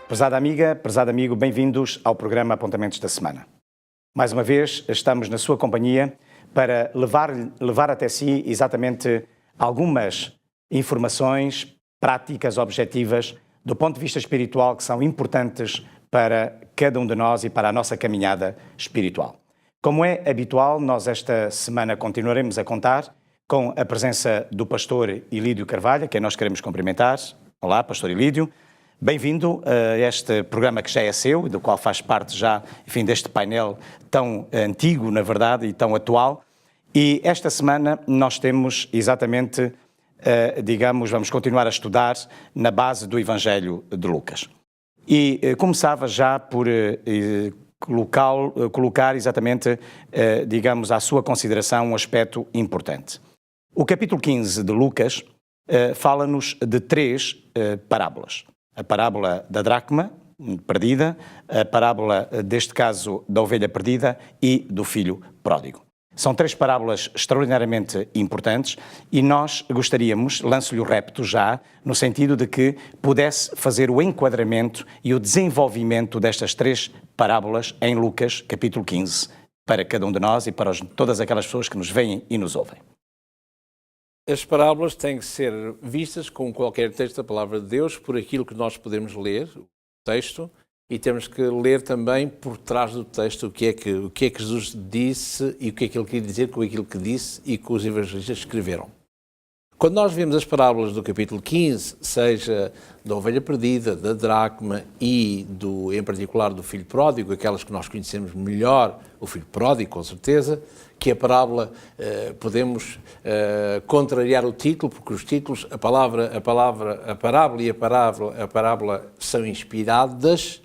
Prezada amiga, prezado amigo, bem-vindos ao programa Apontamentos da Semana. Mais uma vez, estamos na sua companhia para levar até si exatamente algumas informações práticas, objetivas, do ponto de vista espiritual, que são importantes para cada um de nós e para a nossa caminhada espiritual. Como é habitual, nós esta semana continuaremos a contar com a presença do pastor Ilídio Carvalho, a quem nós queremos cumprimentar. Olá, pastor Ilídio. Bem-vindo a este programa que já é seu, do qual faz parte já, enfim, deste painel tão antigo, na verdade, e tão atual. E esta semana nós temos exatamente, vamos continuar a estudar na base do Evangelho de Lucas. E começava já por colocar exatamente, à sua consideração um aspecto importante. O capítulo 15 de Lucas fala-nos de três parábolas. A parábola da dracma perdida, a parábola, deste caso, da ovelha perdida e do filho pródigo. São três parábolas extraordinariamente importantes e nós gostaríamos, lanço-lhe o repto já, no sentido de que pudesse fazer o enquadramento e o desenvolvimento destas três parábolas em Lucas, capítulo 15, para cada um de nós e para todas aquelas pessoas que nos veem e nos ouvem. As parábolas têm que ser vistas, como qualquer texto da Palavra de Deus, por aquilo que nós podemos ler, o texto, e temos que ler também por trás do texto o que é que Jesus disse e o que é que ele queria dizer com aquilo que disse e que os evangelistas escreveram. Quando nós vemos as parábolas do capítulo 15, seja da ovelha perdida, da dracma e, em particular, do filho pródigo, aquelas que nós conhecemos melhor, o filho pródigo, com certeza, que a parábola, podemos contrariar o título, porque os títulos, a parábola e a parábola são inspiradas,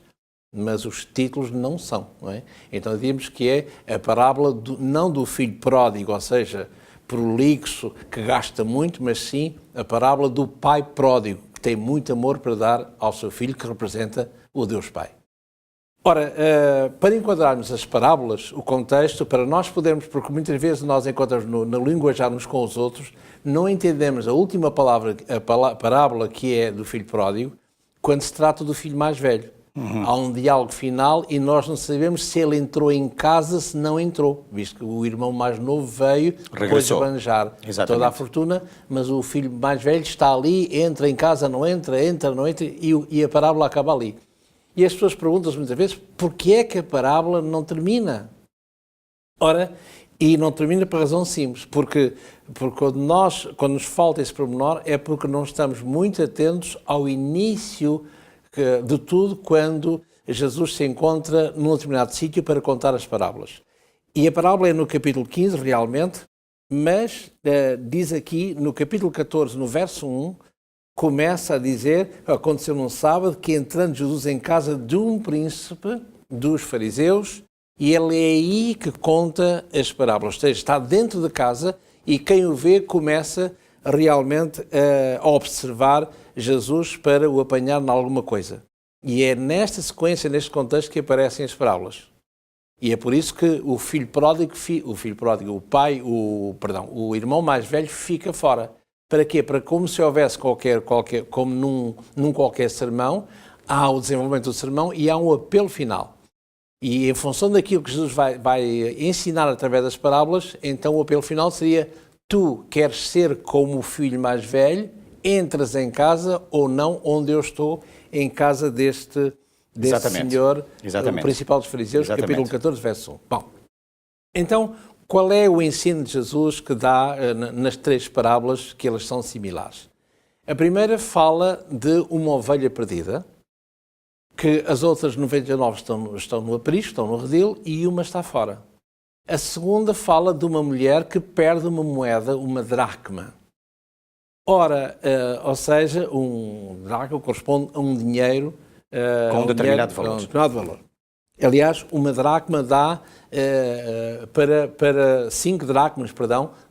mas os títulos não são, não é? Então diríamos que é a parábola não do filho pródigo, ou seja, prolixo, que gasta muito, mas sim a parábola do pai pródigo, que tem muito amor para dar ao seu filho, que representa o Deus Pai. Ora, para enquadrarmos as parábolas, o contexto, para nós podermos, porque muitas vezes nós encontramos na linguajar uns com os outros, não entendemos a última parábola que é do filho pródigo, quando se trata do filho mais velho. Há um diálogo final e nós não sabemos se ele entrou em casa, se não entrou, visto que o irmão mais novo veio depois de esbanjar toda a fortuna, mas o filho mais velho está ali, entra em casa, não entra, não entra, e a parábola acaba ali. E as pessoas perguntam-se muitas vezes, porquê é que a parábola não termina? Ora, e não termina por razão simples, porque quando nos falta esse pormenor é porque não estamos muito atentos ao início de tudo, quando Jesus se encontra num determinado sítio para contar as parábolas. E a parábola é no capítulo 15, realmente, mas diz aqui, no capítulo 14, no verso 1, começa a dizer, aconteceu num sábado, que entrando Jesus em casa de um príncipe dos fariseus, e ele é aí que conta as parábolas. Ou seja, está dentro de casa e quem o vê começa realmente a observar Jesus para o apanhar em alguma coisa. E é nesta sequência, neste contexto, que aparecem as parábolas. E é por isso que o irmão mais velho fica fora. Para quê? Para como se houvesse como num qualquer sermão, há o desenvolvimento do sermão e há um apelo final. E em função daquilo que Jesus vai ensinar através das parábolas, então o apelo final seria: tu queres ser como o filho mais velho, entras em casa ou não, onde eu estou, em casa deste senhor, o principal dos fariseus, capítulo 14, verso 1. Bom, então, qual é o ensino de Jesus que dá nas três parábolas, que elas são similares? A primeira fala de uma ovelha perdida, que as outras 99 estão no aprisco, estão no redil, e uma está fora. A segunda fala de uma mulher que perde uma moeda, uma dracma. Ora, ou seja, um dracma corresponde a um dinheiro com um determinado valor. Aliás, uma dracma dá para 5 dracmas,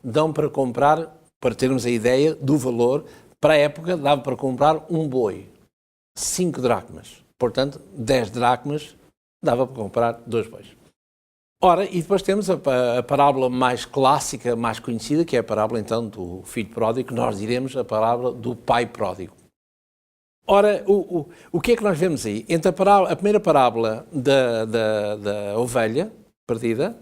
dão para comprar, para termos a ideia do valor, para a época dava para comprar um boi. 5 dracmas. Portanto, 10 dracmas dava para comprar 2 bois. Ora, e depois temos a parábola mais clássica, mais conhecida, que é a parábola, então, do filho pródigo, que nós diremos a parábola do pai pródigo. Ora, o que é que nós vemos aí? Entre a primeira parábola da ovelha perdida,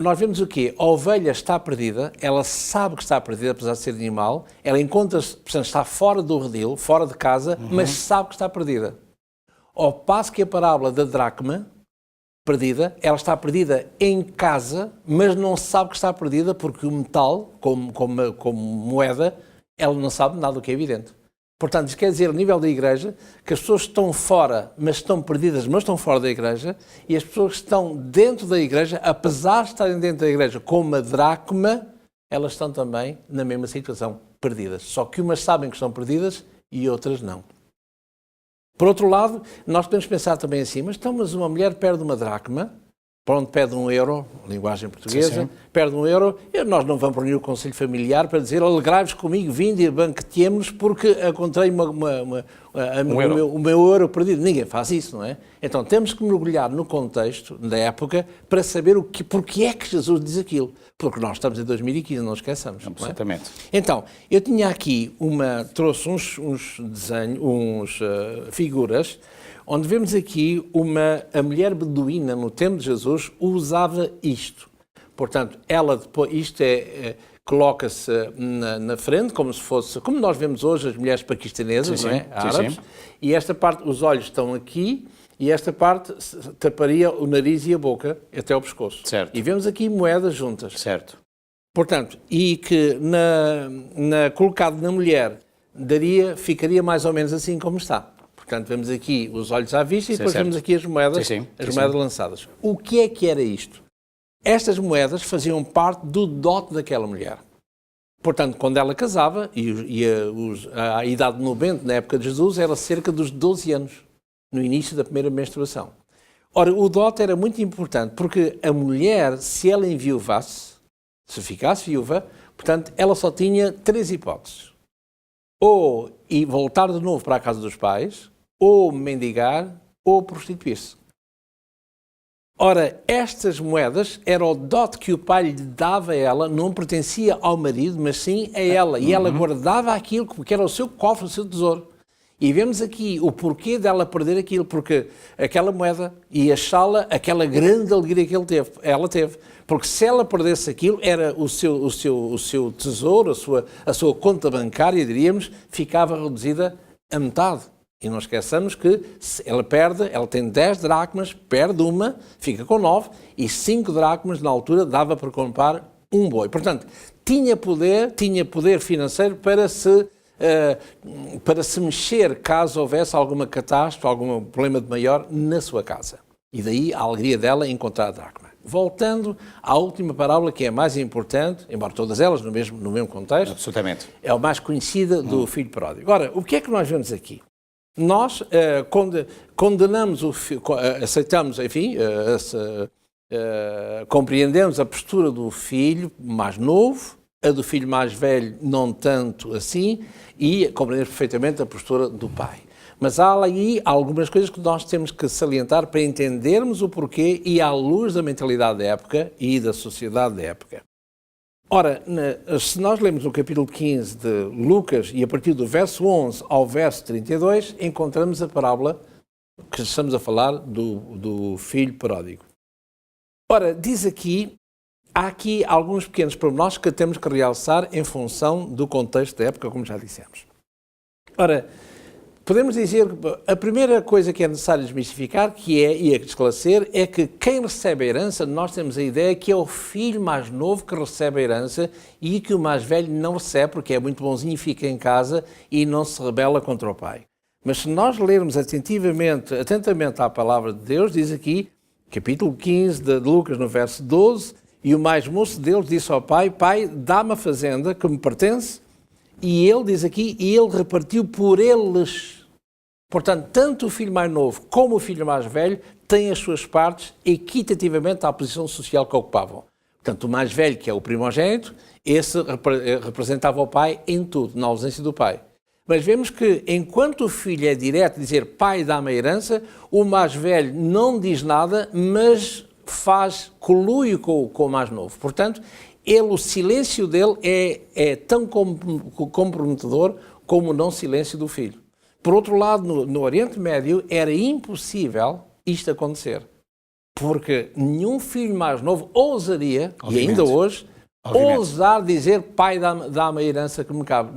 nós vemos o quê? A ovelha está perdida, ela sabe que está perdida, apesar de ser animal, ela encontra-se, portanto, está fora do redil, fora de casa, mas sabe que está perdida. Ao passo que a parábola da dracma perdida, ela está perdida em casa, mas não sabe que está perdida porque o metal, como moeda, ela não sabe nada, o que é evidente. Portanto, isso quer dizer, a nível da igreja, que as pessoas estão fora, mas estão perdidas, mas estão fora da igreja, e as pessoas que estão dentro da igreja, apesar de estarem dentro da igreja como a dracma, elas estão também na mesma situação, perdidas. Só que umas sabem que estão perdidas e outras não. Por outro lado, nós podemos pensar também assim, mas uma mulher perde uma dracma, para onde pede €1, linguagem portuguesa, perde €1, e nós não vamos reunir o Conselho Familiar para dizer alegrai-vos comigo, vinde e banqueteemos porque encontrei o meu euro perdido. Ninguém faz isso, não é? Então temos que mergulhar no contexto da época para saber porque é que Jesus diz aquilo. Porque nós estamos em 2015, não esqueçamos. Absolutamente. Não é? Então, eu tinha aqui trouxe uns desenhos, figuras, onde vemos aqui a mulher beduína no tempo de Jesus usava isto. Portanto, ela depois, isto coloca-se na frente, como se fosse, como nós vemos hoje as mulheres paquistanesas, não é? Árabes. Sim. E esta parte, os olhos estão aqui, e esta parte taparia o nariz e a boca até o pescoço. Certo. E vemos aqui moedas juntas. Certo. Portanto, e que colocado na mulher ficaria mais ou menos assim como está. Portanto, vemos aqui os olhos à vista e depois vemos aqui as moedas, moedas lançadas. O que era isto? Estas moedas faziam parte do dote daquela mulher. Portanto, quando ela casava, a idade nobente na época de Jesus era cerca dos 12 anos, no início da primeira menstruação. Ora, o dote era muito importante porque a mulher, se ela enviuvasse, se ficasse viúva, portanto, ela só tinha 3 hipóteses. Ou voltar de novo para a casa dos pais, ou mendigar, ou prostituir-se. Ora, estas moedas era o dote que o pai lhe dava a ela, não pertencia ao marido, mas sim a ela. E ela guardava aquilo porque era o seu cofre, o seu tesouro. E vemos aqui o porquê dela perder aquilo, porque aquela moeda e achá-la, aquela grande alegria que ela teve. Porque se ela perdesse aquilo, era o seu tesouro, a sua conta bancária, diríamos, ficava reduzida a metade. E não esqueçamos que se ela tem 10 dracmas, perde uma, fica com 9, e 5 dracmas na altura dava para comprar um boi. Portanto, tinha poder financeiro para se mexer caso houvesse alguma catástrofe, algum problema de maior na sua casa. E daí a alegria dela em encontrar a dracma. Voltando à última parábola, que é a mais importante, embora todas elas no mesmo contexto, absolutamente, é a mais conhecida do filho pródigo. Ora, o que é que nós vemos aqui? Nós condenamos, aceitamos, enfim, compreendemos a postura do filho mais novo, a do filho mais velho não tanto assim, e compreendemos perfeitamente a postura do pai. Mas há aí algumas coisas que nós temos que salientar para entendermos o porquê e à luz da mentalidade da época e da sociedade da época. Ora, se nós lemos o capítulo 15 de Lucas e a partir do verso 11 ao verso 32, encontramos a parábola que estamos a falar do filho pródigo. Ora, há aqui alguns pequenos pormenores que temos que realçar em função do contexto da época, como já dissemos. Ora, podemos dizer que a primeira coisa que é necessário desmistificar, e esclarecer, é que quem recebe a herança, nós temos a ideia que é o filho mais novo que recebe a herança e que o mais velho não recebe, porque é muito bonzinho e fica em casa e não se rebela contra o pai. Mas se nós lermos atentamente à palavra de Deus, diz aqui, capítulo 15 de Lucas, no verso 12, e o mais moço deles disse ao pai, pai, dá-me a fazenda que me pertence, e ele diz aqui, e ele repartiu por eles. Portanto, tanto o filho mais novo como o filho mais velho têm as suas partes equitativamente à posição social que ocupavam. Portanto, o mais velho, que é o primogênito, esse representava o pai em tudo, na ausência do pai. Mas vemos que, enquanto o filho é direto dizer pai, dá-me a herança, o mais velho não diz nada, mas colui com o mais novo. Portanto, o silêncio dele é tão comprometedor como o não silêncio do filho. Por outro lado, no Oriente Médio era impossível isto acontecer, porque nenhum filho mais novo ousaria, e ainda hoje, ousar dizer: pai, dá-me a herança que me cabe.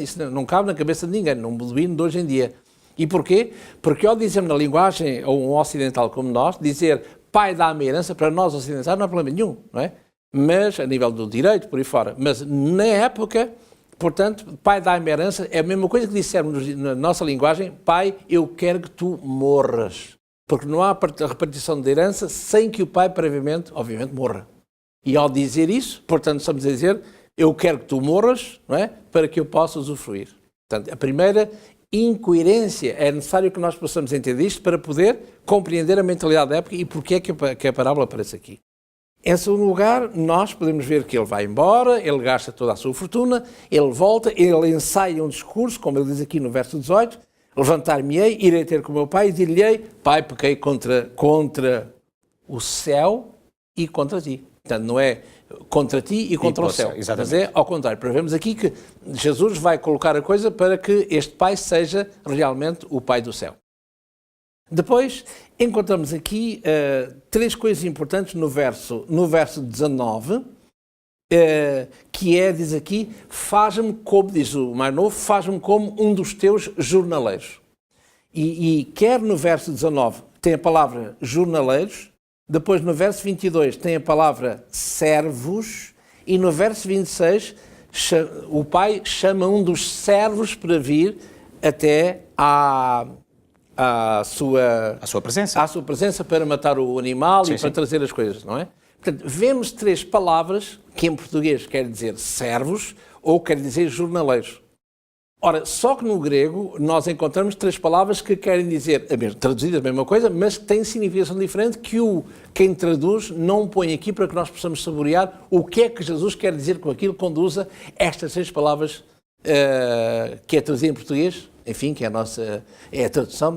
Isso não cabe na cabeça de ninguém, num beduíno de hoje em dia. E porquê? Porque ao dizermos na linguagem, ou um ocidental como nós, dizer pai, dá-me a herança, para nós ocidentais não há problema nenhum, não é? Mas, a nível do direito, por aí fora. Mas, na época, portanto, pai, dá-me a herança, é a mesma coisa que dissermos na nossa linguagem: pai, eu quero que tu morras. Porque não há repartição de herança sem que o pai, previamente, obviamente, morra. E ao dizer isso, portanto, estamos a dizer: eu quero que tu morras, não é? Para que eu possa usufruir. Portanto, a primeira incoerência, é necessário que nós possamos entender isto para poder compreender a mentalidade da época e porque é que a parábola aparece aqui. Em segundo lugar, nós podemos ver que ele vai embora, ele gasta toda a sua fortuna, ele volta, ele ensaia um discurso, como ele diz aqui no verso 18: levantar-me-ei, irei ter com o meu pai e dir-lhe-ei: pai, pequei contra o céu e contra ti. Portanto, não é contra ti e contra o céu, mas é ao contrário. Para vermos aqui que Jesus vai colocar a coisa para que este pai seja realmente o pai do céu. Depois, encontramos aqui três coisas importantes no verso 19, que é, diz aqui: faz-me como, diz o mais novo, faz-me como um dos teus jornaleiros. E quer no verso 19 tem a palavra jornaleiros, depois no verso 22 tem a palavra servos, e no verso 26 o pai chama um dos servos para vir até à sua presença para matar o animal e para trazer as coisas, não é? Portanto, vemos três palavras que em português quer dizer servos ou quer dizer jornaleiros. Ora, só que no grego nós encontramos três palavras que querem dizer, traduzidas a mesma coisa, mas que têm significação diferente, que quem traduz não põe aqui para que nós possamos saborear o que é que Jesus quer dizer com aquilo quando usa estas três palavras que é traduzida em português. Enfim, que é a tradução,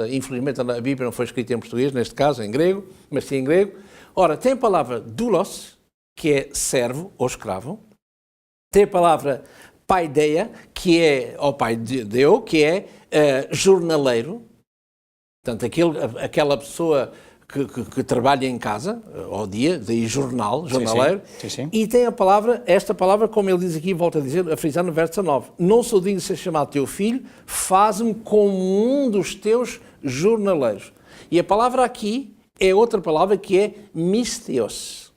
infelizmente a Bíblia não foi escrita em português, neste caso em grego, mas sim em grego. Ora, tem a palavra doulos, que é servo ou escravo, tem a palavra paideia, que é, ou paideu, que é jornaleiro, portanto, aquela pessoa que trabalha em casa, ao dia, daí jornaleiro, sim. E tem esta palavra, como ele diz aqui, volta a dizer, a frisar no verso 19: não sou digno de ser chamado teu filho, faz-me como um dos teus jornaleiros. E a palavra aqui é outra palavra que é mistios,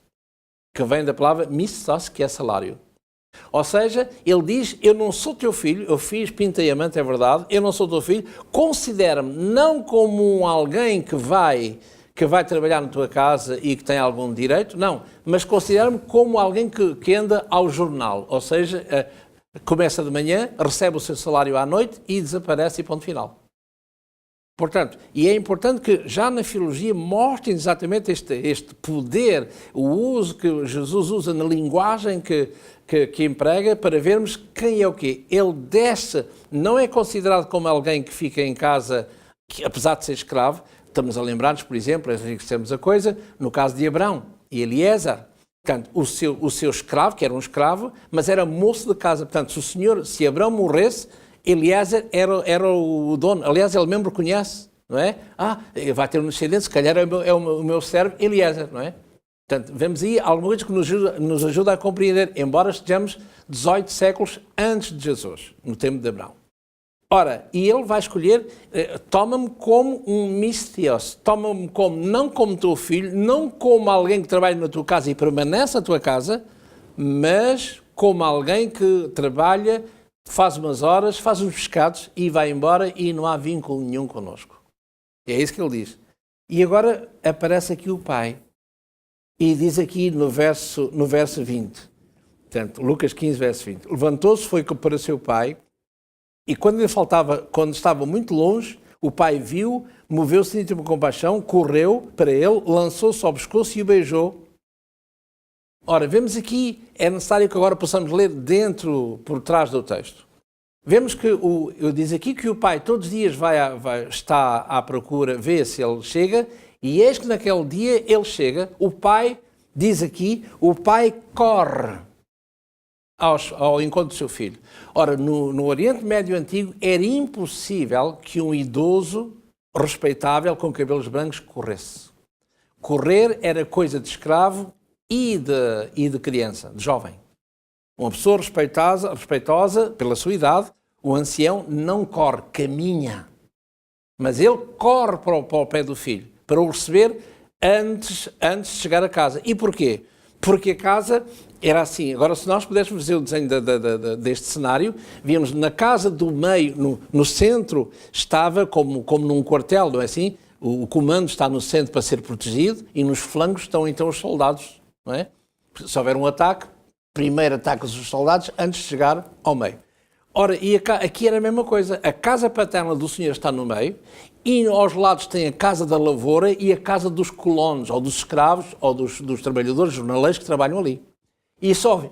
que vem da palavra mistos, que é salário. Ou seja, ele diz: eu não sou teu filho, eu fiz pinta e amante, é verdade, eu não sou teu filho, considera-me não como alguém que vai trabalhar na tua casa e que tem algum direito, não, mas considera-me como alguém que anda ao jornal, ou seja, começa de manhã, recebe o seu salário à noite e desaparece e ponto final. Portanto, e é importante que já na filologia mostrem exatamente este poder, o uso que Jesus usa na linguagem que emprega, para vermos quem é o quê. Ele desce, não é considerado como alguém que fica em casa, que, apesar de ser escravo. Estamos a lembrar-nos, por exemplo, enriquecemos a coisa, no caso de Abrão e Eliezer. Portanto, o seu escravo, que era um escravo, mas era moço de casa. Portanto, se Abrão morresse, Eliezer era o dono. Aliás, ele mesmo reconhece, não é? Vai ter um descendente, se calhar é o meu servo Eliezer, não é? Portanto, vemos aí alguma coisa que nos ajuda a compreender, embora estejamos 18 séculos antes de Jesus, no tempo de Abrão. Ora, e ele vai escolher, toma-me como um mistios, toma-me não como teu filho, não como alguém que trabalha na tua casa e permanece na tua casa, mas como alguém que trabalha, faz umas horas, faz uns pescados e vai embora e não há vínculo nenhum connosco. É isso que ele diz. E agora aparece aqui o pai e diz aqui no verso 20, portanto, Lucas 15, verso 20, levantou-se, foi para seu pai. E quando estava muito longe, o pai viu, moveu-se de íntima compaixão, correu para ele, lançou-se ao pescoço e o beijou. Ora, vemos aqui, é necessário que agora possamos ler por trás do texto. Vemos que, diz aqui que o pai todos os dias está à procura, vê se ele chega, e eis que naquele dia ele chega, o pai, diz aqui, o pai corre. ao encontro do seu filho. Ora, no Oriente Médio Antigo era impossível que um idoso respeitável com cabelos brancos corresse. Correr era coisa de escravo e de criança, de jovem. Uma pessoa respeitosa pela sua idade, o ancião não corre, caminha. Mas ele corre para o pé do filho, para o receber antes de chegar a casa. E porquê? Porque a casa era assim. Agora, se nós pudéssemos fazer o desenho deste cenário, víamos na casa do meio, no centro, estava como num quartel, não é assim? O comando está no centro para ser protegido e nos flancos estão então os soldados, não é? Se houver um ataque, primeiro atacas os soldados antes de chegar ao meio. Ora, e aqui era a mesma coisa. A casa paterna do senhor está no meio e aos lados tem a casa da lavoura e a casa dos colonos, ou dos escravos, ou dos trabalhadores jornaleiros que trabalham ali. E só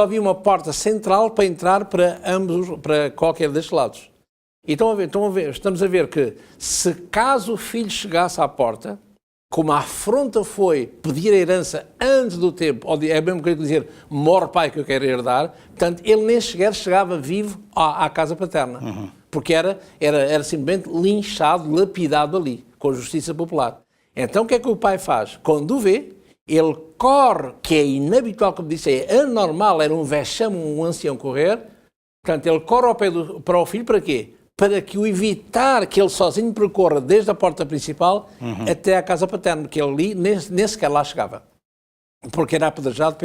havia uma porta central para entrar para qualquer destes lados. E estamos a ver que se caso o filho chegasse à porta, como a afronta foi pedir a herança antes do tempo, ou é mesmo que dizer, morre pai que eu quero herdar, portanto, ele nem sequer chegava vivo à casa paterna. Uhum. Porque era simplesmente linchado, lapidado ali, com justiça popular. Então, o que é que o pai faz? Quando o vê, ele corre, que é inabitual, como disse, é anormal, era um vexame um ancião correr, portanto, ele corre para o filho, para quê? Para que o evitar que ele sozinho percorra desde a porta principal até à casa paterna, porque ele ali nem sequer lá chegava, porque era apedrejado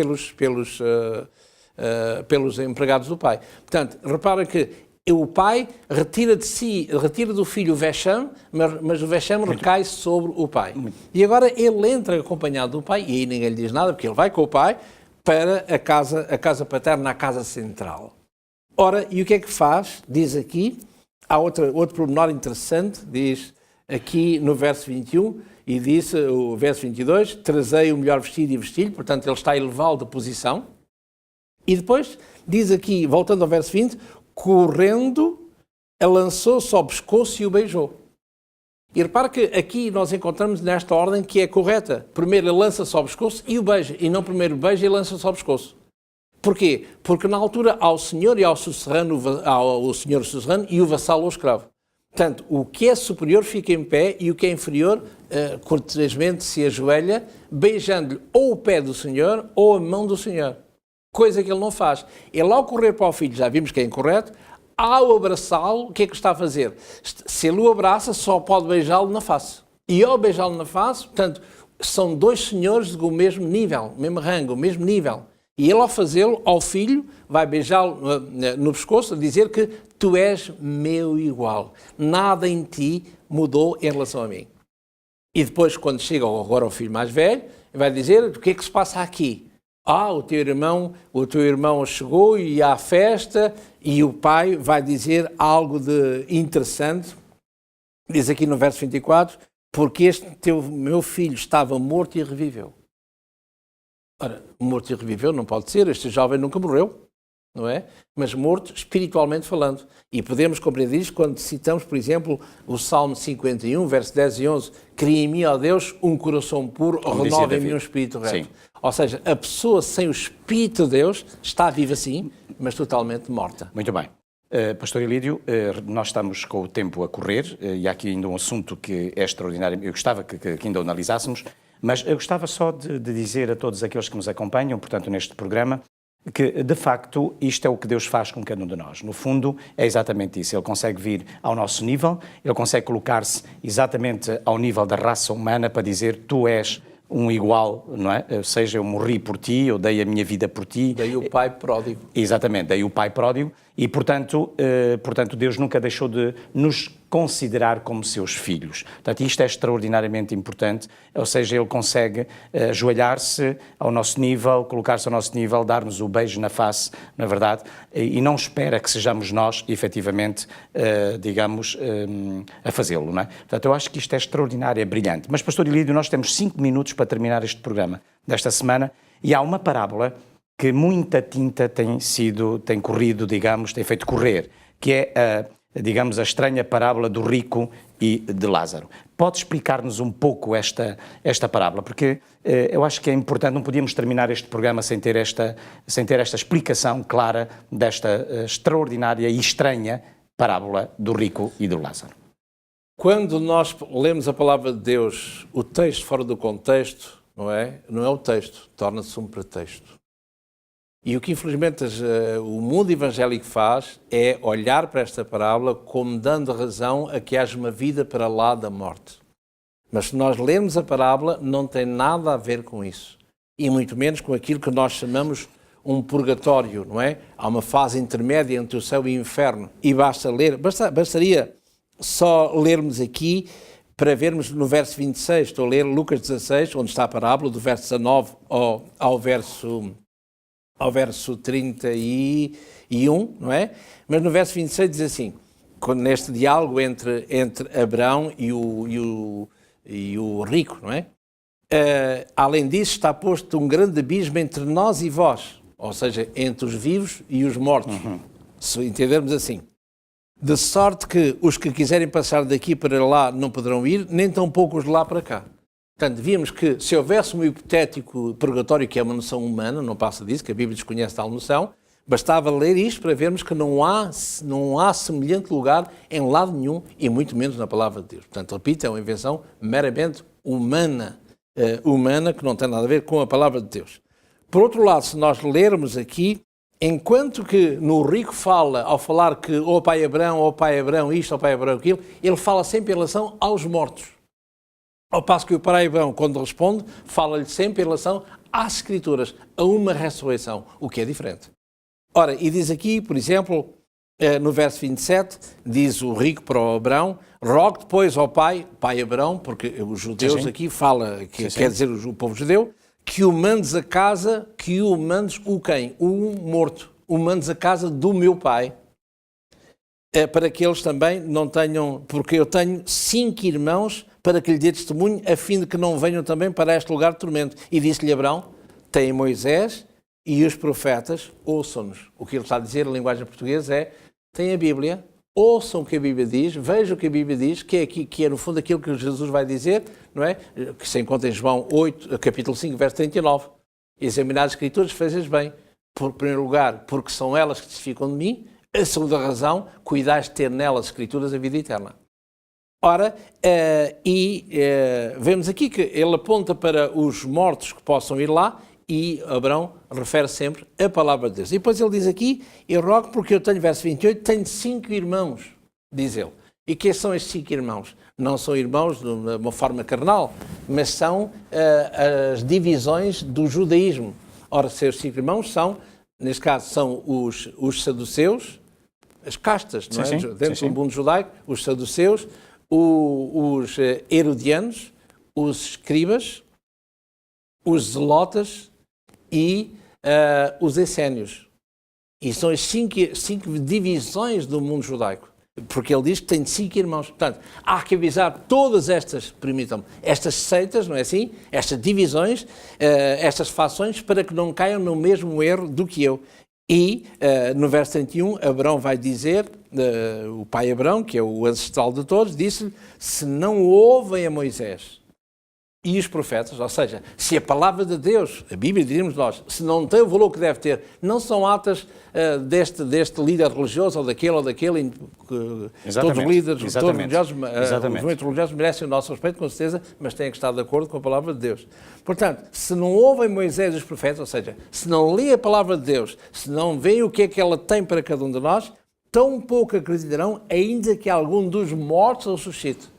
pelos empregados do pai. Portanto, reparem que o pai retira do filho o vexame, mas o vexame recai sobre o pai. E agora ele entra acompanhado do pai, e aí ninguém lhe diz nada, porque ele vai com o pai para a casa paterna, a casa central. Ora, e o que é que faz? Diz aqui, há outro pormenor interessante, diz aqui no verso 21, e diz o verso 22, trazei o melhor vestido e vestilho, portanto ele está a elevá-lo de posição. E depois diz aqui, voltando ao verso 20, correndo, lançou-se ao pescoço e o beijou. E repare que aqui nós encontramos nesta ordem que é correta. Primeiro ele lança-se ao pescoço e o beija, e não primeiro beija e lança-se ao pescoço. Porquê? Porque na altura ao senhor e ao suzerano, ao senhor suzerano e o vassalo ao escravo. Portanto, o que é superior fica em pé e o que é inferior, cortesmente se ajoelha, beijando-lhe ou o pé do senhor ou a mão do senhor. Coisa que ele não faz. Ele, ao correr para o filho, já vimos que é incorreto, ao abraçá-lo, o que é que está a fazer? Se ele o abraça, só pode beijá-lo na face. E ao beijá-lo na face, portanto, são dois senhores do mesmo nível, mesmo rango, mesmo nível. E ele, ao fazê-lo, ao filho, vai beijá-lo no pescoço, a dizer que tu és meu igual. Nada em ti mudou em relação a mim. E depois, quando chega agora ao filho mais velho, vai dizer, o que é que se passa aqui? O teu irmão chegou e há festa, e o pai vai dizer algo de interessante. Diz aqui no verso 24, porque meu filho estava morto e reviveu. Ora, morto e reviveu não pode ser, este jovem nunca morreu, não é? Mas morto espiritualmente falando. E podemos compreender isto quando citamos, por exemplo, o Salmo 51, verso 10 e 11, cria em mim, ó Deus, um coração puro, renova em mim um espírito reto. Sim. Ou seja, a pessoa sem o Espírito de Deus está viva sim, mas totalmente morta. Muito bem. Pastor Ilídio, nós estamos com o tempo a correr e há aqui ainda um assunto que é extraordinário. Eu gostava que ainda o analisássemos, mas eu gostava só de dizer a todos aqueles que nos acompanham, portanto, neste programa, que, de facto, isto é o que Deus faz com cada um de nós. No fundo, é exatamente isso. Ele consegue vir ao nosso nível, ele consegue colocar-se exatamente ao nível da raça humana para dizer, tu és um igual, não é? Ou seja, eu morri por ti, eu dei a minha vida por ti. Daí o pai pródigo. Exatamente, daí o pai pródigo. E, portanto, Deus nunca deixou de nos considerar como seus filhos. Portanto, isto é extraordinariamente importante, ou seja, ele consegue ajoelhar-se ao nosso nível, colocar-se ao nosso nível, dar-nos o beijo na face, na verdade, e não espera que sejamos nós, efetivamente, a fazê-lo, não é? Portanto, eu acho que isto é extraordinário, é brilhante. Mas, Pastor Ilídio, nós temos 5 minutos para terminar este programa desta semana, e há uma parábola que muita tinta tem corrido, digamos, tem feito correr, que é digamos, a estranha parábola do rico e de Lázaro. Pode explicar-nos um pouco esta parábola? Porque eu acho que é importante, não podíamos terminar este programa sem ter esta explicação clara desta extraordinária e estranha parábola do rico e do Lázaro. Quando nós lemos a palavra de Deus, o texto fora do contexto, não é o texto, torna-se um pretexto. E o que infelizmente o mundo evangélico faz é olhar para esta parábola como dando razão a que haja uma vida para lá da morte. Mas se nós lermos a parábola, não tem nada a ver com isso. E muito menos com aquilo que nós chamamos um purgatório, não é? Há uma fase intermédia entre o céu e o inferno. E bastaria só lermos aqui para vermos no verso 26, estou a ler Lucas 16, onde está a parábola, do verso 19 ao verso 31, não é? Mas no verso 26 diz assim, neste diálogo entre Abraão e o rico, não é? Além disso, está posto um grande abismo entre nós e vós, ou seja, entre os vivos e os mortos, se entendermos assim. De sorte que os que quiserem passar daqui para lá não poderão ir, nem tampouco os de lá para cá. Portanto, víamos que se houvesse um hipotético purgatório, que é uma noção humana, não passa disso, que a Bíblia desconhece tal noção, bastava ler isto para vermos que não há semelhante lugar em lado nenhum, e muito menos na palavra de Deus. Portanto, repito, é uma invenção meramente humana, que não tem nada a ver com a palavra de Deus. Por outro lado, se nós lermos aqui, enquanto que no rico fala, ao falar que ó pai Abraão, isto, ó pai Abraão, aquilo, ele fala sempre em relação aos mortos. Ao passo que o pai Abraão, quando responde, fala-lhe sempre em relação às Escrituras, a uma ressurreição, o que é diferente. Ora, e diz aqui, por exemplo, no verso 27, diz o rico para o Abraão, rogue depois ao pai Abraão, porque os judeus aqui fala, que quer dizer o povo judeu, que o mandes a casa, que o mandes o quem? O morto. O mandes a casa do meu pai. Para que eles também não tenham, porque eu tenho 5 irmãos para que lhe dê testemunho, a fim de que não venham também para este lugar de tormento. E disse-lhe Abraão, tem Moisés e os profetas, ouçam-nos. O que ele está a dizer em linguagem portuguesa é, tem a Bíblia, ouçam o que a Bíblia diz, vejam o que a Bíblia diz, que é no fundo aquilo que Jesus vai dizer, não é? Que se encontra em João 8, capítulo 5, verso 39. Examinar as Escrituras, fazes bem. Por primeiro lugar, porque são elas que testificam de mim. A segunda razão, cuidais de ter nelas, Escrituras, a vida eterna. Ora, vemos aqui que ele aponta para os mortos que possam ir lá e Abraão refere sempre a palavra de Deus. E depois ele diz aqui, eu rogo porque eu tenho, verso 28, tenho 5 irmãos, diz ele. E quem são estes 5 irmãos? Não são irmãos de uma forma carnal, mas são as divisões do judaísmo. Ora, seus 5 irmãos são, neste caso, são os saduceus, as castas, não é? Dentro do mundo judaico, os saduceus, os herodianos, os escribas, os zelotas e os essénios. E são as 5 divisões do mundo judaico. Porque ele diz que tem 5 irmãos. Portanto, há que avisar todas estas, permitam-me, estas seitas, não é assim? Estas divisões, estas fações, para que não caiam no mesmo erro do que eu. E, no verso 31, Abraão vai dizer, o pai Abraão, que é o ancestral de todos, disse-lhe, se não ouvem a Moisés e os profetas, ou seja, se a palavra de Deus, a Bíblia, diríamos nós, se não tem o valor que deve ter, não são atas deste líder religioso ou daquele, todos os líderes, todos os religiosos, os movimentos religiosos merecem o nosso respeito, com certeza, mas têm que estar de acordo com a palavra de Deus. Portanto, se não ouvem Moisés e os profetas, ou seja, se não lêem a palavra de Deus, se não veem o que é que ela tem para cada um de nós, tão pouco acreditarão, ainda que algum dos mortos o suscite.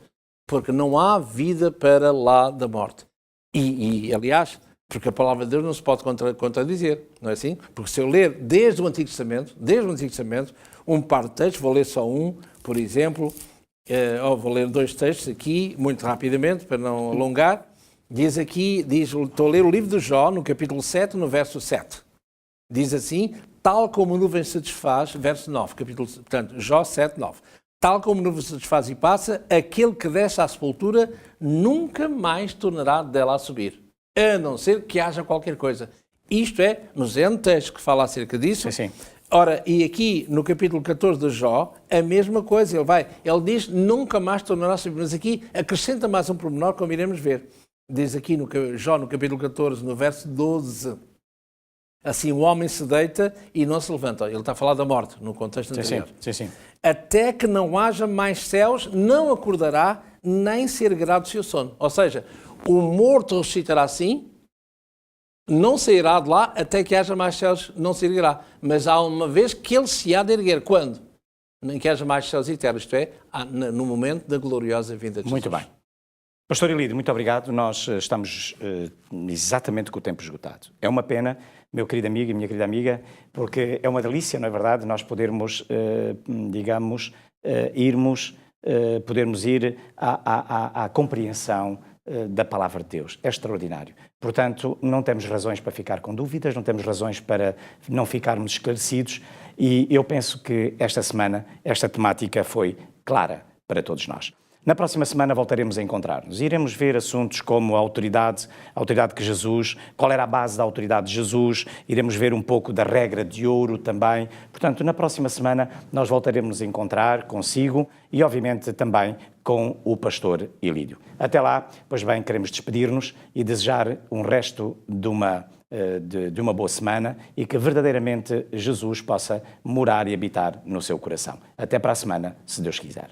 Porque não há vida para lá da morte. Aliás, porque a palavra de Deus não se pode contradizer, não é assim? Porque se eu ler desde o Antigo Testamento, um par de textos, vou ler só um, por exemplo, vou ler 2 textos aqui, muito rapidamente, para não alongar. Estou a ler o livro de Jó, no capítulo 7, no verso 7. Diz assim, tal como a nuvem se desfaz, verso 9, portanto, Jó 7, 9. Tal como a nuvem se desfaz e passa, aquele que desce à sepultura nunca mais tornará dela a subir, a não ser que haja qualquer coisa. Isto é, nos textos que fala acerca disso, Ora, e aqui no capítulo 14 de Jó, a mesma coisa. Ele diz, nunca mais tornará-se. Mas aqui acrescenta mais um pormenor, como iremos ver. Diz aqui no Jó, no capítulo 14, no verso 12. Assim, o homem se deita e não se levanta. Ele está a falar da morte, no contexto anterior. Sim. Até que não haja mais céus, não acordará, nem se erguerá do seu sono. Ou seja, o morto ressuscitará assim, não sairá de lá até que haja mais céus, não se erguerá. Mas há uma vez que ele se há de erguer. Quando? Nem que haja mais céus eternos, isto é, no momento da gloriosa vinda de Jesus. Muito bem. Pastor Ilídio, muito obrigado. Nós estamos exatamente com o tempo esgotado. É uma pena, meu querido amigo e minha querida amiga, porque é uma delícia, não é verdade, nós podermos, podermos ir à compreensão da palavra de Deus. É extraordinário. Portanto, não temos razões para ficar com dúvidas, não temos razões para não ficarmos esclarecidos e eu penso que esta semana, esta temática foi clara para todos nós. Na próxima semana voltaremos a encontrar-nos. Iremos ver assuntos como a autoridade que Jesus, qual era a base da autoridade de Jesus, iremos ver um pouco da regra de ouro também. Portanto, na próxima semana nós voltaremos a encontrar consigo e, obviamente, também com o pastor Ilídio. Até lá, pois bem, queremos despedir-nos e desejar um resto de uma boa semana e que verdadeiramente Jesus possa morar e habitar no seu coração. Até para a semana, se Deus quiser.